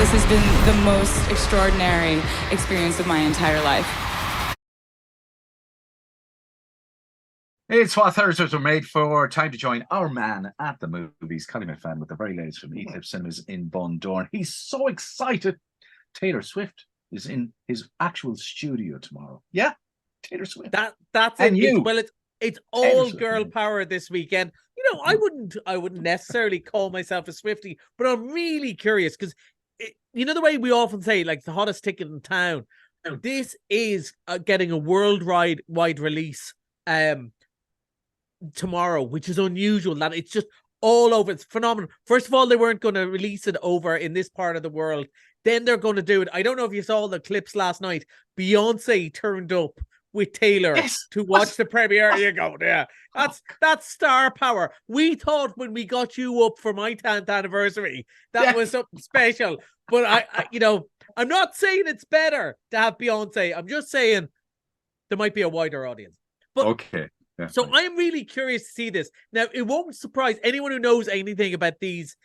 This has been the most extraordinary experience of my entire life. It's what Thursdays are made for. Time to join our man at the movies, Collie McFadden, with the very latest from Eclipse Cinemas in Bundoran. He's so excited. Taylor Swift is in his actual studio tomorrow. Yeah, Taylor Swift. That's and it. You. It's all girl power this weekend. You know, I wouldn't necessarily call myself a Swiftie, but I'm really curious because you know the way we often say like the hottest ticket in town. Now this is getting a worldwide release tomorrow, which is unusual. That it's just all over. It's phenomenal. First of all, they weren't going to release it over in this part of the world. Then they're going to do it. I don't know if you saw the clips last night. Beyonce turned up with Taylor to watch the premiere. You go, yeah. That's star power. We thought when we got you up for my 10th anniversary, that was something special. But I, you know, I'm not saying it's better to have Beyonce. I'm just saying there might be a wider audience. But okay. Yeah, so I'm really curious to see this. Now, it won't surprise anyone who knows anything about these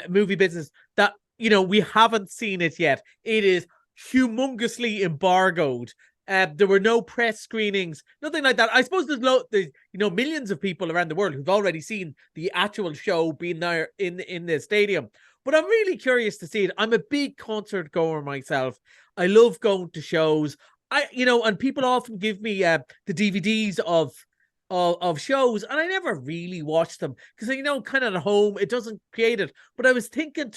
movie business that, you know, we haven't seen it yet. It is humongously embargoed. There were no press screenings, nothing like that. I suppose there's millions of people around the world who've already seen the actual show being there in the stadium. But I'm really curious to see it. I'm a big concert goer myself. I love going to shows. And people often give me the DVDs of shows, and I never really watch them because kind of at home it doesn't create it. But I was thinking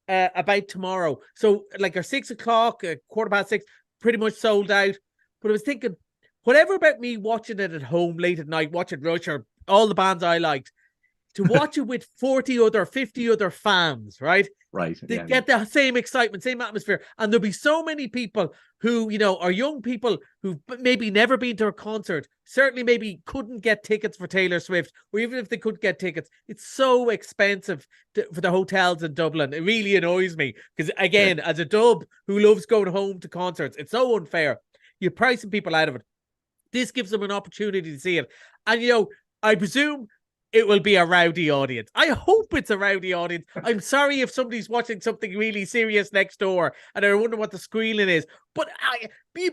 about tomorrow. So like our 6 o'clock, 6:15, pretty much sold out. But I was thinking, whatever about me watching it at home late at night, watching Rush or all the bands I liked, to watch it with 50 other fans, right? Right. They get the same excitement, same atmosphere. And there'll be so many people who, are young people who've maybe never been to a concert, certainly maybe couldn't get tickets for Taylor Swift, or even if they could get tickets, it's so expensive for the hotels in Dublin. It really annoys me because, again, as a dub who loves going home to concerts, it's so unfair. You're pricing people out of it. This gives them an opportunity to see it. And, I presume it will be a rowdy audience. I hope it's a rowdy audience. I'm sorry if somebody's watching something really serious next door and I wonder what the squealing is. But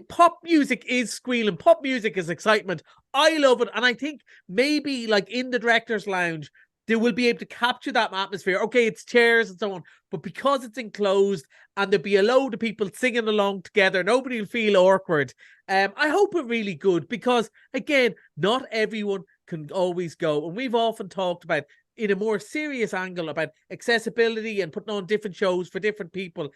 pop music is squealing. Pop music is excitement. I love it. And I think maybe like in the director's lounge, they will be able to capture that atmosphere. Okay, it's chairs and so on. But because it's enclosed and there'll be a load of people singing along together, nobody will feel awkward. I hope it's really good because, again, not everyone can always go. And we've often talked about, in a more serious angle, about accessibility and putting on different shows for different people.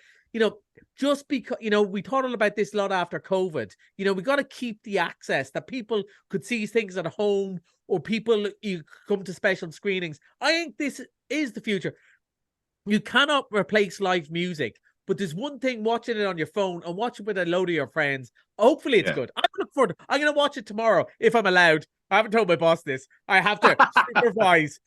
Just because, we thought all about this a lot after COVID. We got to keep the access that people could see things at home or people you come to special screenings. I think this is the future. You cannot replace live music, but there's one thing watching it on your phone and watching with a load of your friends. Hopefully it's good. I'm looking forward. I'm going to watch it tomorrow if I'm allowed. I haven't told my boss this. I have to supervise.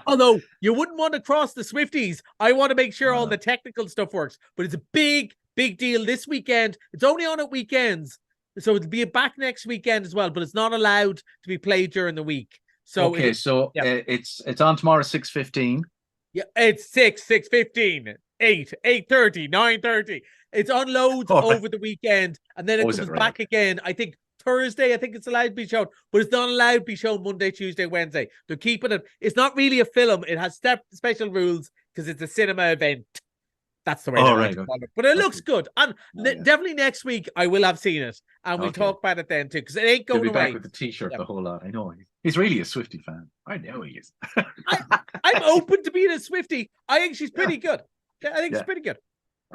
Although you wouldn't want to cross the Swifties. I want to make sure all the technical stuff works. But it's a big deal this weekend. It's only on at weekends. So it'll be back next weekend as well, but it's not allowed to be played during the week. So it's on tomorrow 6:15. Yeah, it's 6:15, 8:30, 9:30. It's on loads over the weekend, and then it comes back again. I think Thursday, I think it's allowed to be shown, but it's not allowed to be shown Monday, Tuesday, Wednesday. They're keeping it. It's not really a film. It has special rules because it's a cinema event. That's the way they like to call it. But it looks good. And definitely next week, I will have seen it. And we'll talk about it then too, because it ain't going away. He'll be back with the t-shirt the whole lot. I know. He's really a Swiftie fan. I know he is. I'm open to being a Swiftie. I think she's pretty good. I think she's pretty good.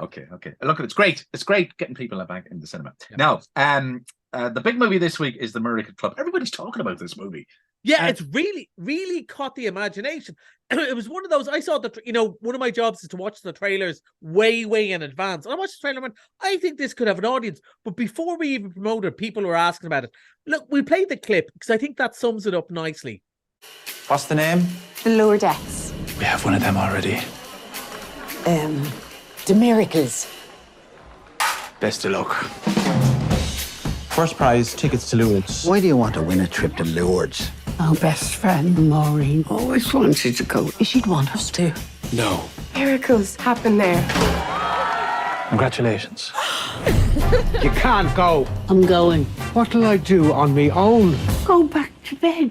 Okay. Look, it's great. It's great getting people back in the cinema. Now, the big movie this week is The Miracle Club. Everybody's talking about this movie. Yeah, it's really caught the imagination. It was one of those, I saw one of my jobs is to watch the trailers way in advance. And I watched the trailer and went, I think this could have an audience. But before we even promoted it, people were asking about it. Look, we played the clip because I think that sums it up nicely. What's the name? The Lower Decks. We have one of them already. The Miracles. Best of luck. First prize, tickets to Lourdes. Why do you want to win a trip to Lourdes? Our best friend, Maureen, always wanted to go. She'd want us to. No. Eric, miracles happen there. Congratulations. You can't go. I'm going. What'll I do on me own? Go back to bed.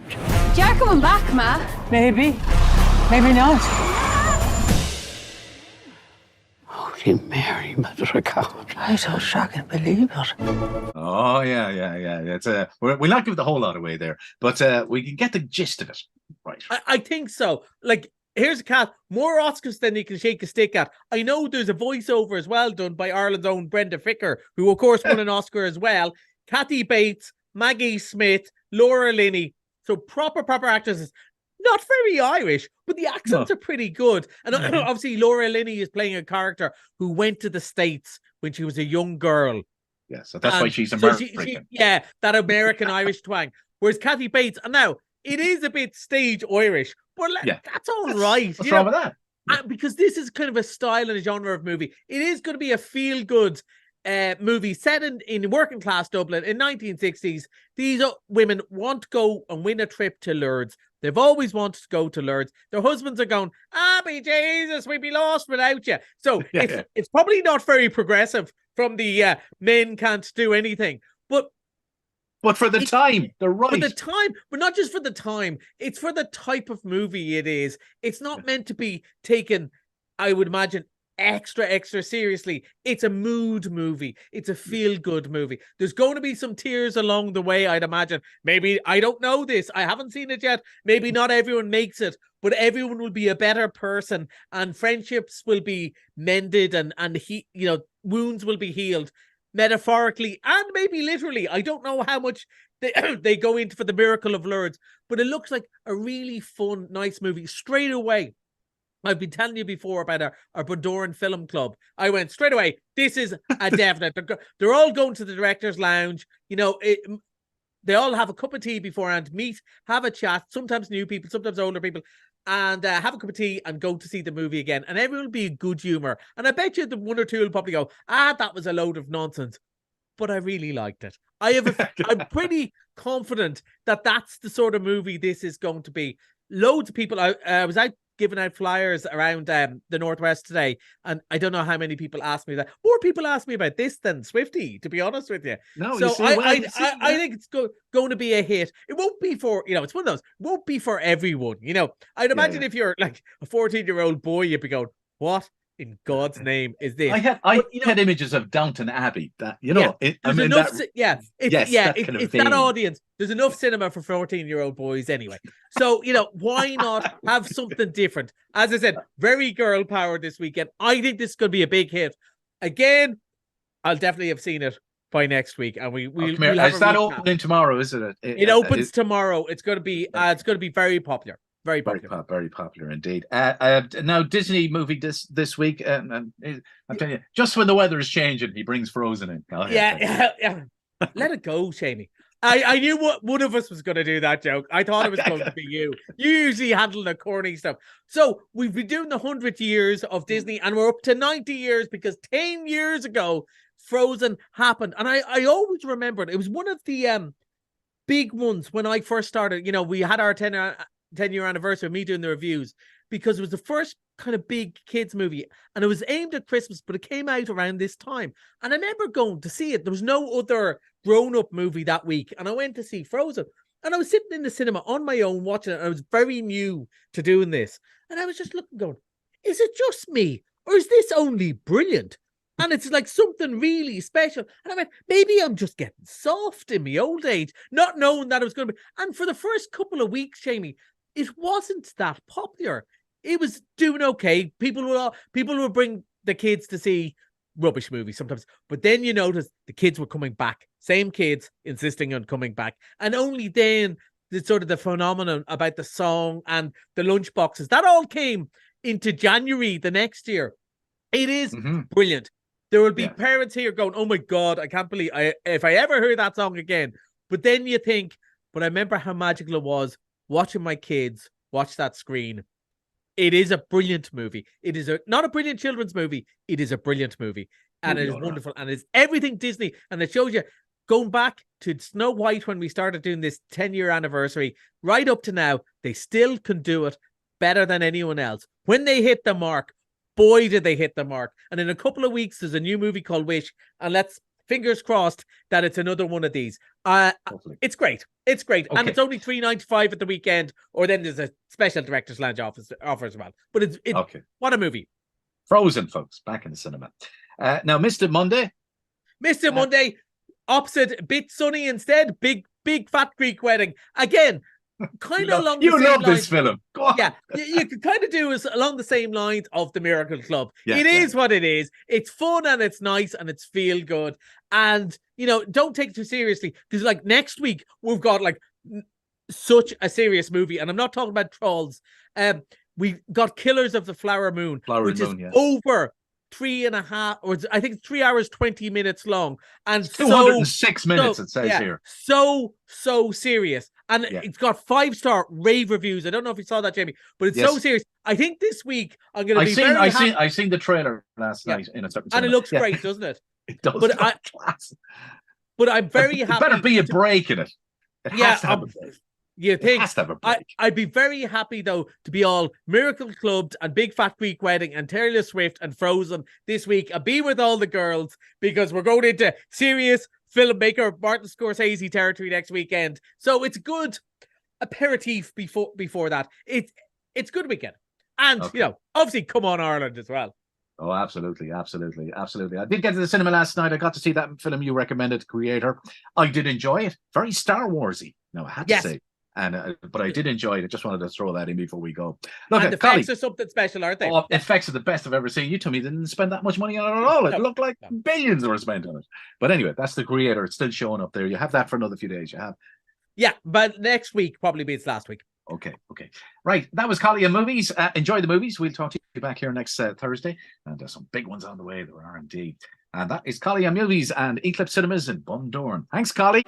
You're coming back, Ma. Maybe. Maybe not. Holy Mary, Mother of God. I don't fucking believe it. Oh yeah. It's we'll not give the whole lot away there, but we can get the gist of it, right? I think so. Like, here's a cat, more Oscars than you can shake a stick at. I know there's a voiceover as well done by Ireland's own Brenda Ficker, who of course won an Oscar as well. Kathy Bates, Maggie Smith, Laura Linney. So proper actresses. Not very Irish, but the accents are pretty good. And obviously Laura Linney is playing a character who went to the States when she was a young girl. Yeah, so that's why she's so American. that American Irish twang. Whereas Kathy Bates, and now it is a bit stage Irish, but that's all right. What's wrong with that? Because this is kind of a style and a genre of movie. It is going to be a feel-good movie set in working class Dublin in 1960s. These women want to go and win a trip to Lourdes. They've always wanted to go to Lourdes. Their husbands are going, be Jesus, we'd be lost without you. So it's probably not very progressive from the men can't do anything. But for the time, they're right. For the time, but not just for the time. It's for the type of movie it is. It's not meant to be taken, I would imagine, extra seriously. It's a mood movie. It's a feel-good movie. There's going to be some tears along the way, I'd imagine. Maybe, I don't know this. I haven't seen it yet. Maybe not everyone makes it, but everyone will be a better person, and friendships will be mended, and wounds will be healed. Metaphorically and maybe literally. I don't know how much they go into for the miracle of Lourdes, but it looks like a really fun, nice movie. Straight away, I've been telling you before about our Bundoran Film Club. I went straight away, this is a definite. They're all going to the director's lounge. They all have a cup of tea beforehand, meet, have a chat, sometimes new people, sometimes older people, and have a cup of tea and go to see the movie again. And everyone will be in good humor. And I bet you the one or two will probably go, that was a load of nonsense. But I really liked it. I'm pretty confident that that's the sort of movie this is going to be. Loads of people, I was out giving out flyers around the Northwest today, and I don't know how many people asked me that. More people asked me about this than Swifty, to be honest with you. No, so I think it's going to be a hit. It won't be for, it's one of those, it won't be for everyone. I'd imagine if you're like a 14-year-old boy, you'd be going, what in God's name is this? I had images of Downton Abbey. That it's that audience. There's enough cinema for 14-year-old boys anyway. So why not have something different? As I said, very girl power this weekend. I think this is going to be a big hit. Again, I'll definitely have seen it by next week, and we'll is that opening tomorrow? Is it? It opens tomorrow. It's going to be very popular. Very popular. Very popular indeed. Now, Disney movie this week, and I'm telling you, just when the weather is changing, he brings Frozen in. Yeah. Let it go, Seamie. I knew one of us was going to do that joke. I thought it was going to be you. You usually handle the corny stuff. So we've been doing the 100 years of Disney, and we're up to 90 years because 10 years ago, Frozen happened. And I always remembered it was one of the big ones when I first started. We had our 10-year anniversary of me doing the reviews, because it was the first kind of big kids movie, and it was aimed at Christmas, but it came out around this time. And I remember going to see it. There was no other grown-up movie that week, and I went to see Frozen, and I was sitting in the cinema on my own watching it, and I was very new to doing this, and I was just looking going, is it just me, or is this only brilliant? And it's like something really special. And I went, maybe I'm just getting soft in my old age, not knowing that it was going to be. And for the first couple of weeks, Seamie, it wasn't that popular. It was doing okay. People will bring the kids to see rubbish movies sometimes, but then you notice the kids were coming back. Same kids insisting on coming back, and only then the sort of the phenomenon about the song and the lunchboxes that all came into January the next year. It is brilliant. There will be parents here going, "Oh my God, I can't believe if I ever hear that song again." But then you think, but I remember how magical it was watching my kids watch that screen. It is a brilliant movie. It is not a brilliant children's movie. It is a brilliant movie. And it is wonderful. And it's everything Disney. And it shows you, going back to Snow White when we started doing this 10-year anniversary, right up to now, they still can do it better than anyone else. When they hit the mark, boy, did they hit the mark. And in a couple of weeks, there's a new movie called Wish, and let's fingers crossed that it's another one of these. It's great. It's great. Okay. And it's only $3.95 at the weekend, or then there's a special director's lounge offer as well. But it's Okay. What a movie. Frozen, folks, back in the cinema. Now, Mr. Monday. Mr. Monday, opposite, bit sunny instead, big fat Greek wedding. Again, kind of along the same love lines. this film. Go on. Yeah, you could kind of do is along the same lines of The Miracle Club. Yeah, It is what it is. It's fun and it's nice and it's feel good. And, you know, don't take it too seriously, because like next week, we've got like such a serious movie. And I'm not talking about Trolls. We got Killers of the Flower Moon, which is over 3.5, or I think 3 hours 20 minutes long, and 206 minutes. It says here. So serious, and it's got 5-star rave reviews. I don't know if you saw that, Jamie, but it's so serious. I think this week I'm going to be very happy. I seen the trailer last night in a certain cinema. And it looks great, doesn't it? It does. But I'm very happy. There better be a break in it. It has to have a break. You think? It has to have a break. I'd be very happy though to be all Miracle Clubbed and Big Fat Greek Wedding and Taylor Swift and Frozen this week and be with all the girls, because we're going into serious filmmaker Martin Scorsese territory next weekend. So it's good aperitif before that. It's good weekend. And you know, obviously come on Ireland as well. Oh, absolutely. I did get to the cinema last night. I got to see that film you recommended, Creator. I did enjoy it. Very Star Warsy. No, I had to say. And but I did enjoy it. I just wanted to throw that in before we go. Look, and the effects are something special, aren't they? Oh, effects are the best I've ever seen. You told me they didn't spend that much money on it at all. It looked like billions were spent on it. But anyway, that's the Creator. It's still showing up there. You have that for another few days. You have. Yeah, but next week probably beats last week. Okay. Right. That was Collie and Movies. Enjoy the movies. We'll talk to you back here next Thursday. And there's some big ones on the way. There are indeed. And that is Collie and Movies and Eclipse Cinemas in Bundoran. Thanks, Collie.